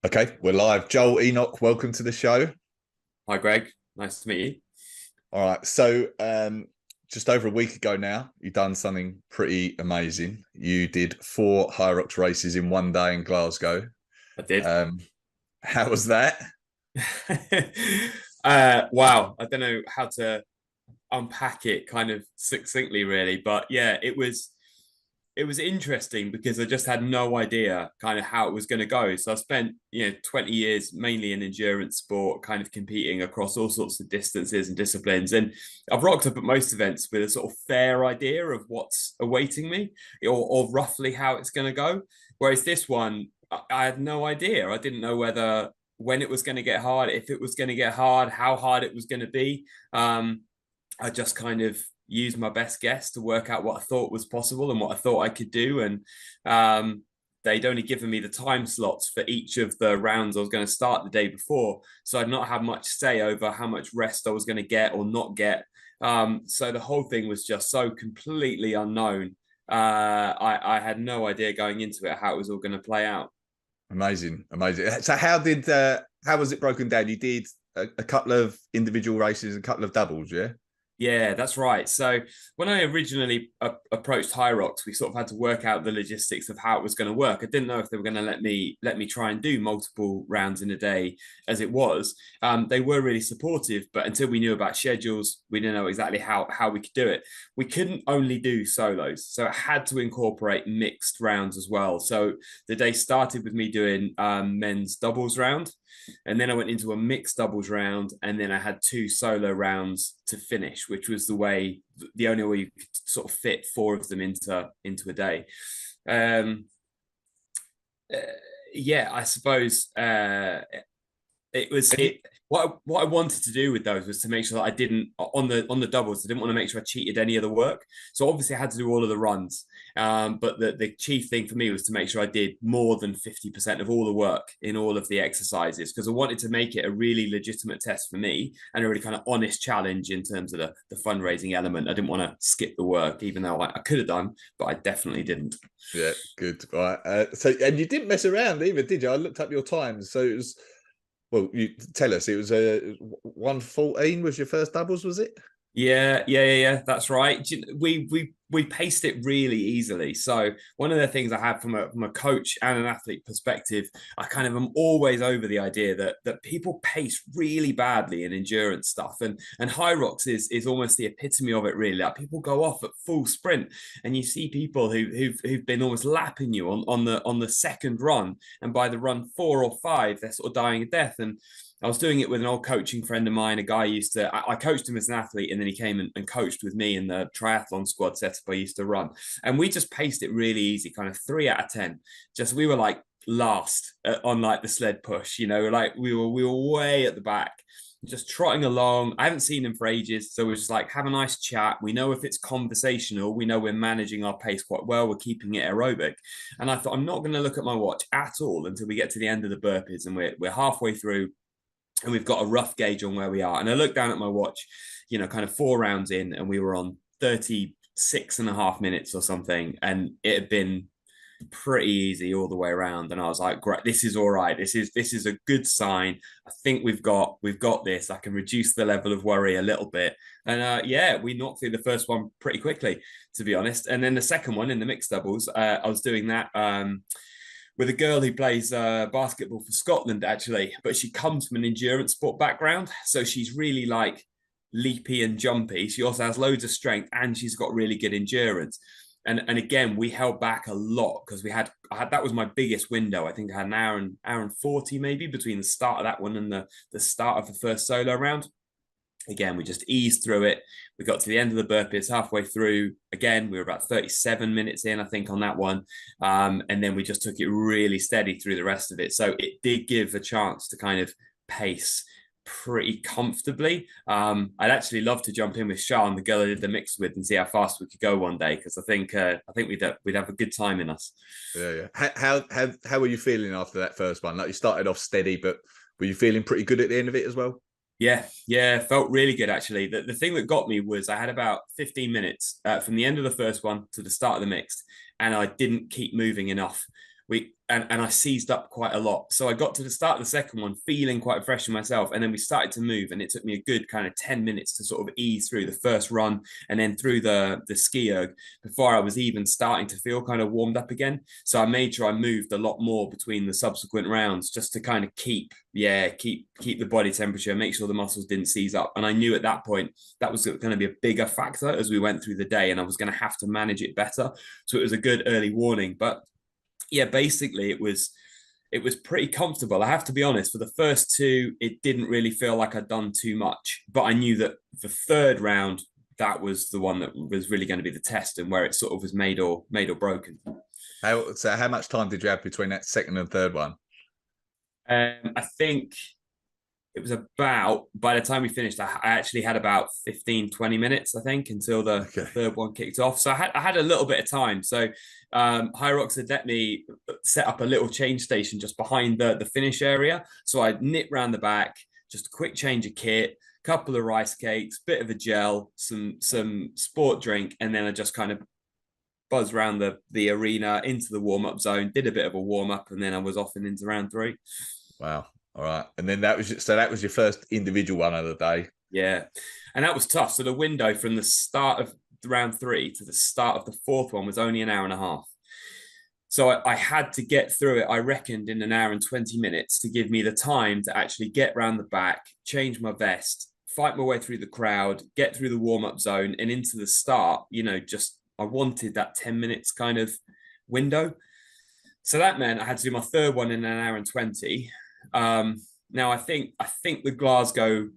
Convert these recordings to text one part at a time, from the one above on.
Okay, we're live. Joel Enoch, welcome to the show. Hi, Greg. Nice to meet you. All right, just over a week ago now, you done something pretty amazing. You did four HYROX races in one day in Glasgow. I did. Um, how was that? Wow. I don't know how to unpack it kind of succinctly, really, but yeah, it was interesting because I just had no idea kind of how it was going to go. So I spent 20 years mainly in endurance sport, kind of competing across all sorts of distances and disciplines, and I've rocked up at most events with a sort of fair idea of what's awaiting me, or roughly how it's going to go. Whereas this one, I had no idea. I didn't know whether when it was going to get hard, if it was going to get hard, how hard it was going to be. I just kind of used my best guess to work out what I thought was possible and what I thought I could do. And they'd only given me the time slots for each of the rounds I was going to start the day before. So I'd not had much say over how much rest I was going to get or not get. So the whole thing was just so completely unknown. I had no idea going into it how it was all going to play out. Amazing, amazing. So how was it broken down? You did a couple of individual races, a couple of doubles, yeah? Yeah, that's right. So when I originally approached HYROX, we sort of had to work out the logistics of how it was going to work. I didn't know if they were going to let me try and do multiple rounds in a day as it was. They were really supportive, but until we knew about schedules, we didn't know exactly how we could do it. We couldn't only do solos, so it had to incorporate mixed rounds as well. So the day started with me doing men's doubles round. And then I went into a mixed doubles round, and then I had two solo rounds to finish, which was the only way you could sort of fit four of them into a day. Um, uh, yeah, I suppose it was And you, it what I wanted to do with those was to make sure that I didn't on the doubles. I didn't want to make sure I cheated any of the work. So obviously I had to do all of the runs. But the chief thing for me was to make sure I did more than 50% of all the work in all of the exercises, because I wanted to make it a really legitimate test for me and a really kind of honest challenge in terms of the fundraising element. I didn't want to skip the work, even though I could have done, but I definitely didn't. yeah, good. Right. And you didn't mess around either, did you? I looked up your times, so it was. Well, you tell us. It was a 1:14 was your first doubles, was it? Yeah. That's right. We paced it really easily. So one of the things I have from a coach and an athlete perspective, I kind of am always over the idea that people pace really badly in endurance stuff, and HYROX is almost the epitome of it. Really, like people go off at full sprint, and you see people who've been almost lapping you on the second run, and by the run four or five, they're sort of dying a death. And I was doing it with an old coaching friend of mine, a guy I coached him as an athlete, and then he came and coached with me in the triathlon squad setup I used to run. And we just paced it really easy, kind of 3 out of 10. Just we were like last on like the sled push, like we were way at the back, just trotting along. I haven't seen him for ages. So we're just like, have a nice chat. We know if it's conversational, we know we're managing our pace quite well. We're keeping it aerobic. And I thought, I'm not going to look at my watch at all until we get to the end of the burpees. And we're halfway through, and we've got a rough gauge on where we are. And I looked down at my watch, kind of 4 rounds in, and we were on 36 and a half minutes or something. And it had been pretty easy all the way around. And I was like, great, this is all right. This is a good sign. I think we've got this. I can reduce the level of worry a little bit. And yeah, we knocked through the first one pretty quickly, to be honest. And then the second one in the mixed doubles, I was doing that. With a girl who plays basketball for Scotland, actually, but she comes from an endurance sport background. So she's really like leapy and jumpy. She also has loads of strength, and she's got really good endurance. And again, we held back a lot because I had that was my biggest window. I think I had an hour and 40 maybe between the start of that one and the start of the first solo round. Again, we just eased through it. We got to the end of the burpees halfway through. Again, we were about 37 minutes in, I think, on that one. And then we just took it really steady through the rest of it. So it did give a chance to kind of pace pretty comfortably. I'd actually love to jump in with Sean, the girl I did the mix with, and see how fast we could go one day, because I think we'd have a good time in us. Yeah, yeah. How were you feeling after that first one? Like you started off steady, but were you feeling pretty good at the end of it as well? Yeah, felt really good actually. The thing that got me was I had about 15 minutes from the end of the first one to the start of the mixed, and I didn't keep moving enough. and I seized up quite a lot. So I got to the start of the second one feeling quite fresh in myself. And then we started to move, and it took me a good kind of 10 minutes to sort of ease through the first run and then through the ski erg before I was even starting to feel kind of warmed up again. So I made sure I moved a lot more between the subsequent rounds just to kind of keep the body temperature, make sure the muscles didn't seize up. And I knew at that point that was going to be a bigger factor as we went through the day, and I was going to have to manage it better. So it was a good early warning. But yeah, basically it was pretty comfortable. I have to be honest, for the first two, it didn't really feel like I'd done too much, but I knew that the third round, that was the one that was really going to be the test, and where it sort of was made or broken. How much time did you have between that second and third one? I think it was about, by the time we finished, I actually had about 15-20 minutes, I think, until the third one kicked off. So I had a little bit of time. So HYROX had let me set up a little change station just behind the finish area. So I nipped round the back, just a quick change of kit, couple of rice cakes, bit of a gel, some sport drink, and then I just kind of buzzed around the arena into the warm-up zone, did a bit of a warm-up, and then I was off and into round 3. Wow. All right. And then that was your first individual one of the day. Yeah. And that was tough. So the window from the start of round 3 to the start of the fourth one was only an hour and a half. So I had to get through it, I reckoned, in an hour and 20 minutes to give me the time to actually get round the back, change my vest, fight my way through the crowd, get through the warm-up zone and into the start. Just I wanted that 10 minutes kind of window. So that meant I had to do my third one in an hour and 20. Now I think the Glasgow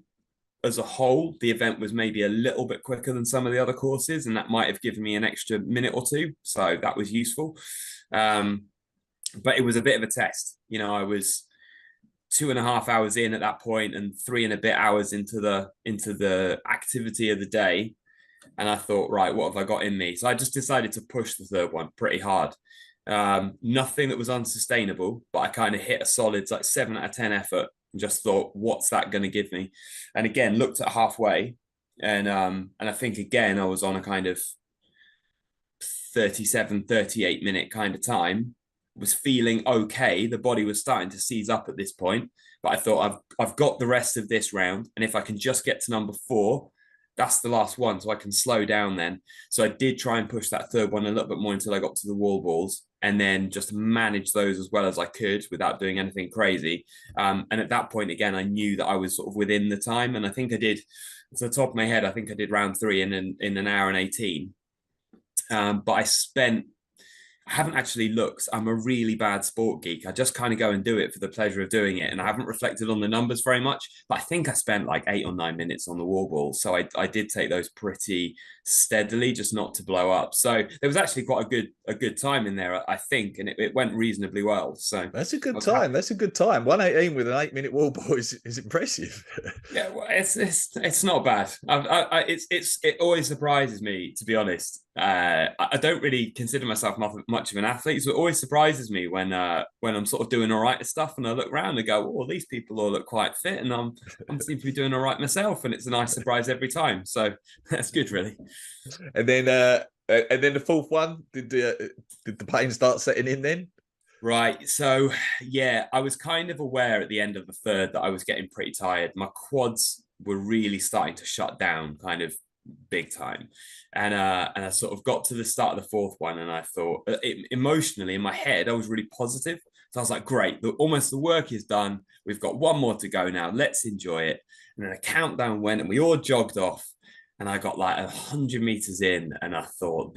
as a whole, the event was maybe a little bit quicker than some of the other courses, and that might have given me an extra minute or two. So that was useful. But it was a bit of a test. I was 2.5 hours in at that point and 3 and a bit hours into the activity of the day. And I thought, right, what have I got in me? So I just decided to push the third one pretty hard. Nothing that was unsustainable, but I kind of hit a solid 7 out of 10 effort and just thought, what's that going to give me? And again, looked at halfway, and I think again I was on a kind of 37-38 minute kind of time, was feeling okay. The body was starting to seize up at this point, but I thought I've got the rest of this round, and if I can just get to number 4, that's the last one, so I can slow down then. So I did try and push that third one a little bit more until I got to the wall balls, and then just manage those as well as I could without doing anything crazy. And at that point, again, I knew that I was sort of within the time, and I think I did, to the top of my head, I think I did round 3 in an hour and 18. But I haven't actually looked. I'm a really bad sport geek. I just kind of go and do it for the pleasure of doing it. And I haven't reflected on the numbers very much, but I think I spent like 8 or 9 minutes on the wall ball. So I did take those pretty steadily, just not to blow up. So there was actually quite a good time in there, I think, and it went reasonably well. So that's a good time. That's a good time. 1:18 with an 8-minute wall ball is impressive. Yeah, well, it's not bad. It always surprises me, to be honest. I don't really consider myself much of an athlete, so it always surprises me when I'm sort of doing all right at stuff, and I look around and go, "Oh, these people all look quite fit," and I'm seem to be doing all right myself, and it's a nice surprise every time. So that's good, really. And then the fourth one, did the pain start setting in then? Right. So yeah, I was kind of aware at the end of the third that I was getting pretty tired. My quads were really starting to shut down, kind of big time. And I sort of got to the start of the fourth one, and I thought, emotionally in my head, I was really positive. So I was like, great, almost the work is done. We've got one more to go now. Let's enjoy it. And then a countdown went, and we all jogged off. And I got like 100 meters in, and I thought,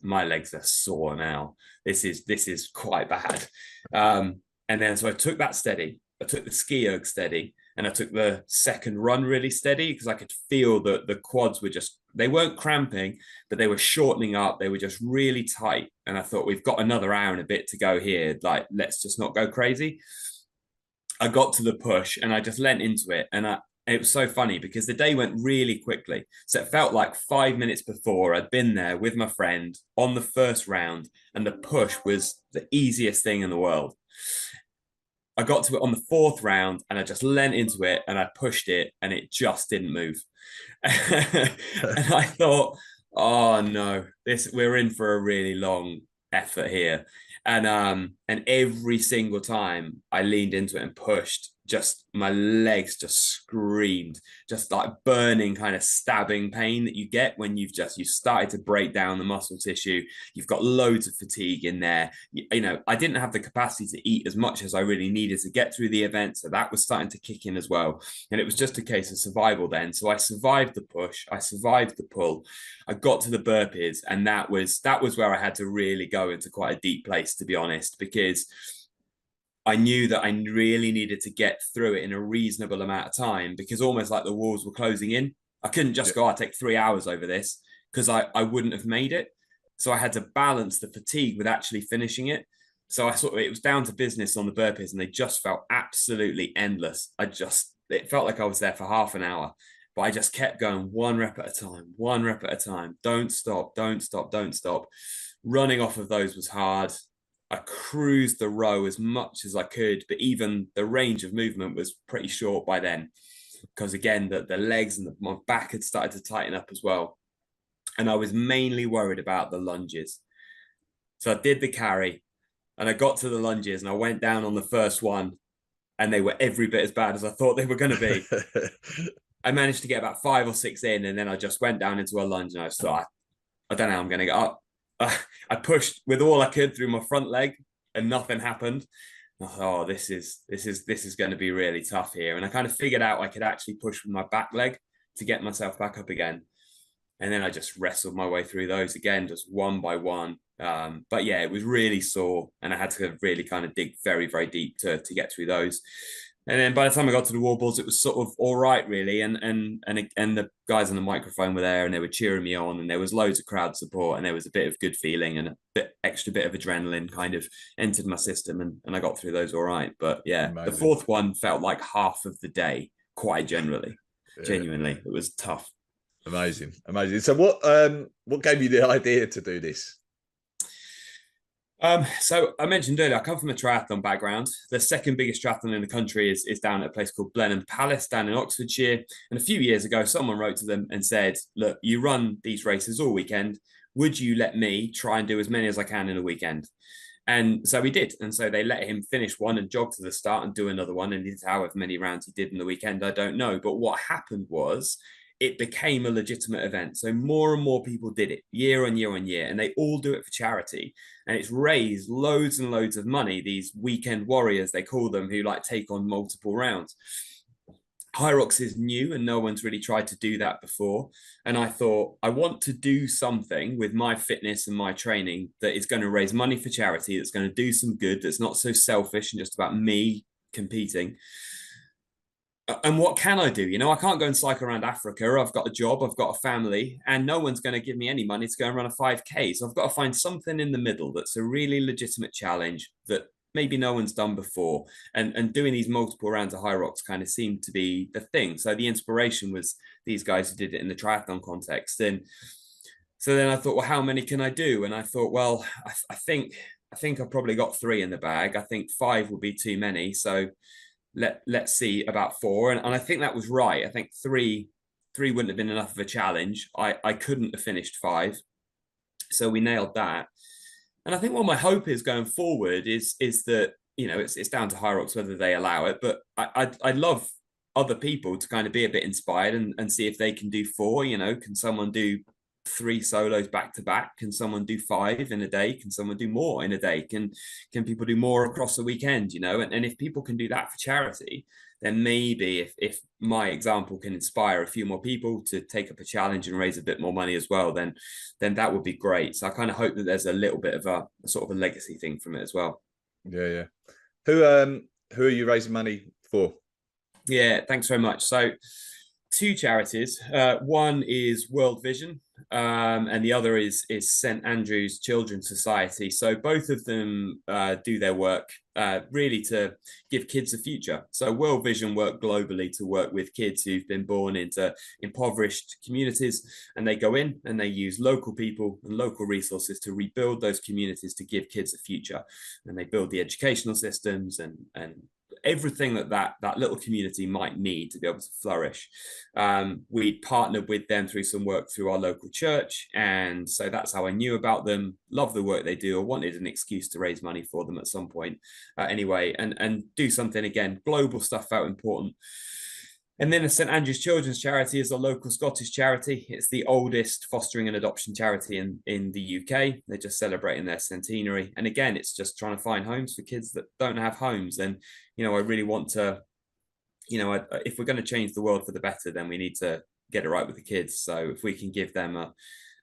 my legs are sore now. This is quite bad. And then so I took that steady. I took the ski erg steady, and I took the second run really steady, because I could feel that the quads were they weren't cramping, but they were shortening up. They were just really tight. And I thought, we've got another hour and a bit to go here. Like, let's just not go crazy. I got to the push, and I just leant into it. And it was so funny because the day went really quickly. So it felt like 5 minutes before I'd been there with my friend on the first round, and the push was the easiest thing in the world. I got to it on the fourth round, and I just leant into it, and I pushed it, and it just didn't move. And I thought, oh no, we're in for a really long effort here. And every single time I leaned into it and pushed, just my legs just screamed, just like burning kind of stabbing pain that you get when you've started to break down the muscle tissue. You've got loads of fatigue in there. You know, I didn't have the capacity to eat as much as I really needed to get through the event, so that was starting to kick in as well. And it was just a case of survival then. So I survived the push, I survived the pull, I got to the burpees, and that was where I had to really go into quite a deep place, to be honest, because I knew that I really needed to get through it in a reasonable amount of time, because almost like the walls were closing in. I couldn't just go, I'll take 3 hours over this, because I wouldn't have made it. So I had to balance the fatigue with actually finishing it. So I sort of, it was down to business on the burpees, and they just felt absolutely endless. It felt like I was there for half an hour, but I just kept going one rep at a time, one rep at a time. Don't stop, don't stop, don't stop. Running off of those was hard. I cruised the row as much as I could, but even the range of movement was pretty short by then, because again, the legs and my back had started to tighten up as well. And I was mainly worried about the lunges. So I did the carry, and I got to the lunges, and I went down on the first one, and they were every bit as bad as I thought they were going to be. I managed to get about 5 or 6 in, and then I just went down into a lunge, and I thought, I don't know how I'm going to get up. I pushed with all I could through my front leg, and nothing happened. I thought, oh, this is going to be really tough here. And I kind of figured out I could actually push with my back leg to get myself back up again. And then I just wrestled my way through those again, just one by one. But yeah, it was really sore, and I had to really kind of dig very, very deep to get through those. And then by the time I got to the wall balls, it was sort of all right, really. And the guys on the microphone were there, and they were cheering me on, and there was loads of crowd support, and there was a bit of good feeling, and a bit of adrenaline kind of entered my system, and I got through those all right. But yeah, amazing. The fourth one felt like half of the day, quite generally. Yeah. Genuinely, it was tough. Amazing. So what gave you the idea to do this? So I mentioned earlier, I come from a triathlon background. The second biggest triathlon in the country is down at a place called Blenheim Palace down in Oxfordshire. And a few years ago, someone wrote to them and said, look, you run these races all weekend. Would you let me try and do as many as I can in a weekend? And so we did. And so they let him finish one and jog to the start and do another one. And he did however many rounds he did in the weekend, I don't know. But what happened was, it became a legitimate event. So more and more people did it year on year on year, and they all do it for charity. And it's raised loads and loads of money, these weekend warriors, they call them, who like take on multiple rounds. HYROX is new, and no one's really tried to do that before. And I thought, I want to do something with my fitness and my training that is going to raise money for charity, that's going to do some good, that's not so selfish and just about me competing. And what can I do? You know, I can't go and cycle around Africa. I've got a job, I've got a family, and no one's going to give me any money to go and run a 5K. So I've got to find something in the middle that's a really legitimate challenge that maybe no one's done before. And doing these multiple rounds of HYROX kind of seemed to be the thing. So the inspiration was these guys who did it in the triathlon context. And so then I thought, well, how many can I do? And I thought, well, I think I've probably got 3 in the bag. I think 5 would be too many. So let's see about 4. And I think that was right. I think three wouldn't have been enough of a challenge. I couldn't have finished 5. So we nailed that. And I think what my hope is going forward is that, you know, it's down to HYROX whether they allow it. But I'd love other people to kind of be a bit inspired and see if they can do 4. You know, can someone do 3 solos back to back? Can someone do 5 in a day? Can someone do more in a day? Can people do more across the weekend? You know, and if people can do that for charity, then maybe if my example can inspire a few more people to take up a challenge and raise a bit more money as well, then that would be great. So I kind of hope that there's a little bit of a sort of a legacy thing from it as well. Yeah. Who are you raising money for? Yeah, thanks very much. So 2 charities. One is World Vision, and the other is St Andrew's Children's Society. So both of them do their work really to give kids a future. So World Vision work globally to work with kids who've been born into impoverished communities, and they go in and they use local people and local resources to rebuild those communities to give kids a future. And they build the educational systems and everything that little community might need to be able to flourish. We partnered with them through some work through our local church, and so that's how I knew about them. Love the work they do. I wanted an excuse to raise money for them at some point, anyway, and do something again. Global stuff felt important. And then the St Andrew's Children's Charity is a local Scottish charity. It's the oldest fostering and adoption charity in the UK. They're just celebrating their centenary. And again, it's just trying to find homes for kids that don't have homes. And, I really want to, if we're going to change the world for the better, then we need to get it right with the kids. So if we can give them a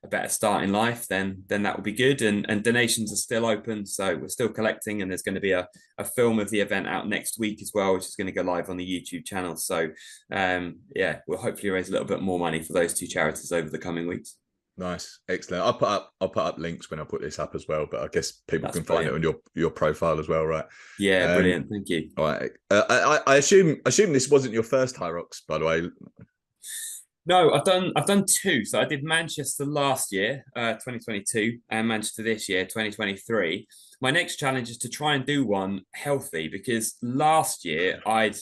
better start in life, then that would be good. And donations are still open, so we're still collecting, and there's going to be a film of the event out next week as well, which is going to go live on the YouTube channel. So we'll hopefully raise a little bit more money for those two charities over the coming weeks. Nice, excellent. I'll put up links when I put this up as well, but I guess people That's can brilliant. find it on your profile as well, right? Yeah, brilliant. Thank you. All right. I assume this wasn't your first HYROX, by the way. No, I've done two. So I did Manchester last year, 2022, and Manchester this year, 2023. My next challenge is to try and do one healthy, because last year I'd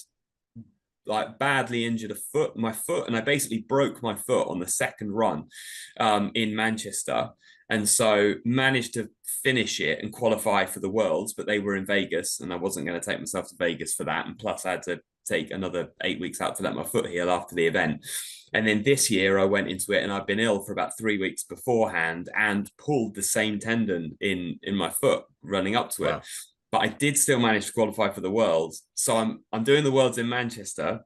badly injured my foot, and I basically broke my foot on the second run in Manchester. And so managed to finish it and qualify for the Worlds, but they were in Vegas, and I wasn't going to take myself to Vegas for that. And plus I had to take another 8 weeks out to let my foot heal after the event. And then this year I went into it, and I've been ill for about 3 weeks beforehand and pulled the same tendon in my foot running up to it. But I did still manage to qualify for the Worlds. So I'm doing the Worlds in Manchester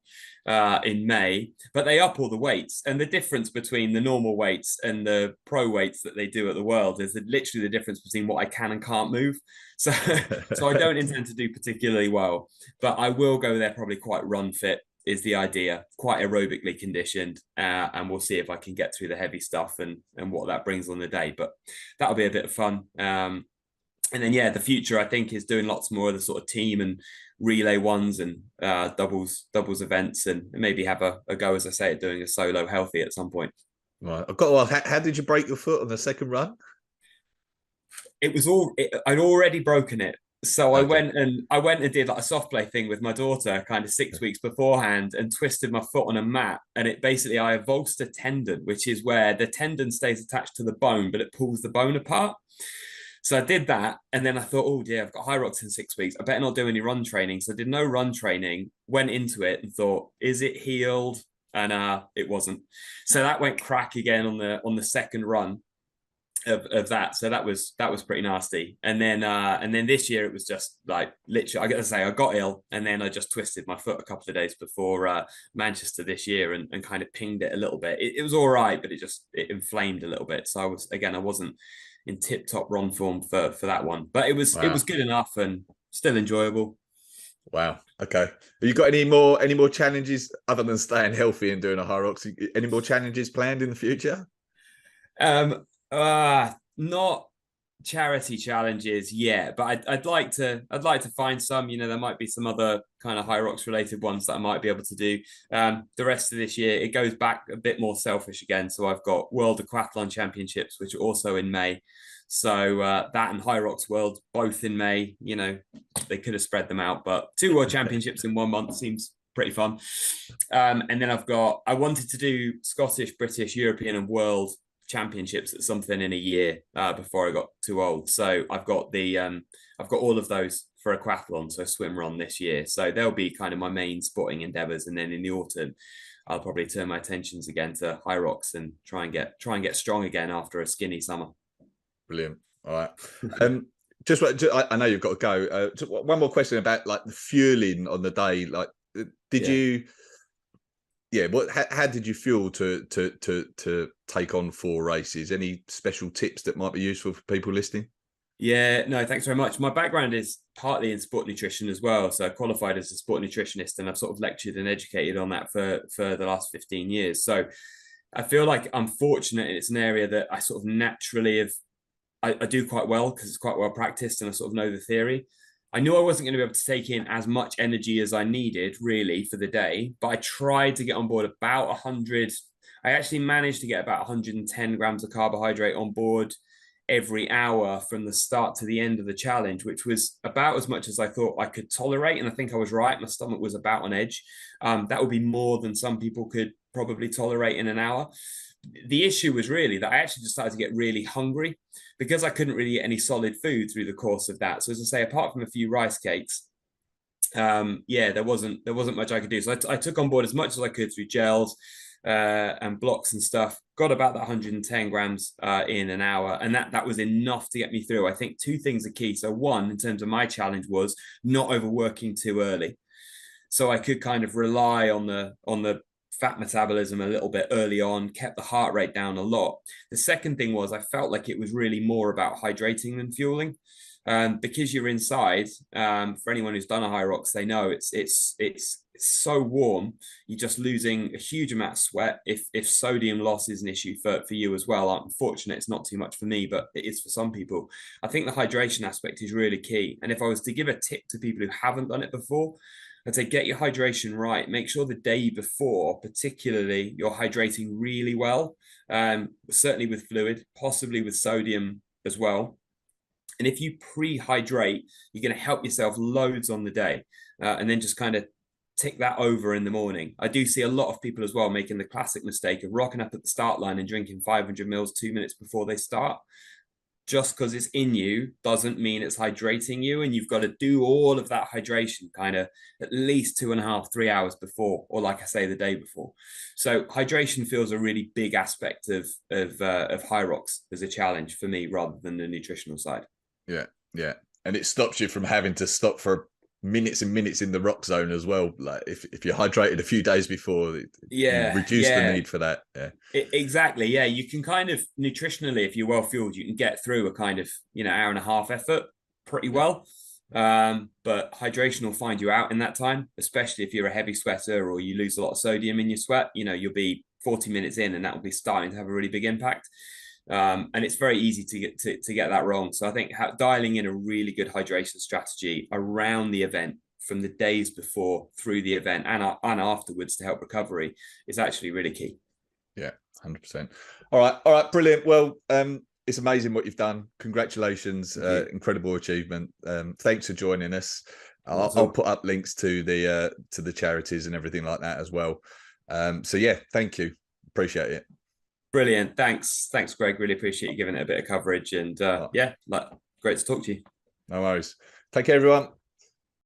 in May, but they up all the weights. And the difference between the normal weights and the pro weights that they do at the World is literally the difference between what I can and can't move. So I don't intend to do particularly well, but I will go there probably quite run fit is the idea, quite aerobically conditioned, and we'll see if I can get through the heavy stuff and what that brings on the day. But that'll be a bit of fun. And then, the future, I think, is doing lots more of the sort of team and relay ones and doubles events, and maybe have a go, as I say, at doing a solo healthy at some point. Right. I've got to ask, how did you break your foot on the second run? I'd already broken it. So okay. I went and did like a soft play thing with my daughter kind of 6 weeks beforehand, and twisted my foot on a mat. And I avulsed a tendon, which is where the tendon stays attached to the bone, but it pulls the bone apart. So I did that, and then I thought, oh dear, I've got HYROX in 6 weeks. I better not do any run training. So I did no run training, went into it and thought, is it healed? And it wasn't. So that went crack again on the second run of that. So that was pretty nasty. And then this year it was just like literally, I got to say, I got ill, and then I just twisted my foot a couple of days before Manchester this year, and kind of pinged it a little bit. It was all right, but it inflamed a little bit. So I wasn't in tip-top run form for that one, but it was good enough and still enjoyable. Wow. Okay. Have you got any more challenges other than staying healthy and doing a HYROX? Any more challenges planned in the future? Not charity challenges yet, but I'd like to find some. There might be some other kind of HYROX related ones that I might be able to do. The rest of this year, it goes back a bit more selfish again. So I've got World Aquathlon Championships, which are also in May. So that and HYROX World both in May. They could have spread them out, but 2 World Championships in 1 month seems pretty fun. And then I wanted to do Scottish, British, European, and World Championships at something in a year before I got too old. So I've got all of those for aquathlon, so swim run this year. So they'll be kind of my main sporting endeavors, and then in the autumn I'll probably turn my attentions again to HYROX and try and get strong again after a skinny summer. Brilliant. All right. I know you've got to go. One more question about like the fueling on the day. Like, did you? Yeah. How did you fuel to take on 4 races? Any special tips that might be useful for people listening? Yeah, no, thanks very much. My background is partly in sport nutrition as well. So I qualified as a sport nutritionist, and I've sort of lectured and educated on that for the last 15 years. So I feel like I'm fortunate, and it's an area that I sort of naturally I do quite well because it's quite well practiced, and I sort of know the theory. I knew I wasn't going to be able to take in as much energy as I needed really for the day, but I tried to get on board about 100. I actually managed to get about 110 grams of carbohydrate on board every hour from the start to the end of the challenge, which was about as much as I thought I could tolerate. And I think I was right. My stomach was about on edge. That would be more than some people could probably tolerate in an hour. The issue was really that I actually just started to get really hungry because I couldn't really eat any solid food through the course of that. So as I say, apart from a few rice cakes, yeah, there wasn't much I could do. So I took on board as much as I could through gels and blocks and stuff. Got about that 110 grams in an hour, and that was enough to get me through. I think two things are key. So one, in terms of my challenge, was not overworking too early, so I could kind of rely on the fat metabolism a little bit early on, kept the heart rate down a lot. The second thing was I felt like it was really more about hydrating than fueling. Because you're inside, for anyone who's done a HYROX, they know it's so warm. You're just losing a huge amount of sweat. If sodium loss is an issue for you as well, I'm fortunate it's not too much for me, but it is for some people. I think the hydration aspect is really key. And if I was to give a tip to people who haven't done it before, I'd say get your hydration right. Make sure the day before, particularly, you're hydrating really well. Certainly with fluid, possibly with sodium as well. And if you pre-hydrate, you're going to help yourself loads on the day, and then just kind of tick that over in the morning. I do see a lot of people as well making the classic mistake of rocking up at the start line and drinking 500 mils 2 minutes before they start. Just because it's in you doesn't mean it's hydrating you, and you've got to do all of that hydration kind of at least 2.5, 3 hours before, or like I say, the day before. So hydration feels a really big aspect of HYROX as a challenge for me, rather than the nutritional side. Yeah, yeah, and it stops you from having to stop for minutes and minutes in the rock zone as well. Like if you're hydrated a few days before, you reduce the need for that. Yeah, exactly. Yeah, you can kind of nutritionally, if you're well fueled, you can get through a kind of hour and a half effort pretty well. But hydration will find you out in that time, especially if you're a heavy sweater or you lose a lot of sodium in your sweat. You'll be 40 minutes in, and that will be starting to have a really big impact. And it's very easy to get that wrong. So I think dialing in a really good hydration strategy around the event, from the days before through the event and afterwards to help recovery, is actually really key. Yeah, 100%. All right, brilliant. Well, it's amazing what you've done. Congratulations, incredible achievement. Thanks for joining us. I'll put up links to the charities and everything like that as well. So yeah, thank you. Appreciate it. Brilliant. Thanks, Greg. Really appreciate you giving it a bit of coverage. And yeah, great to talk to you. No worries. Take care, everyone.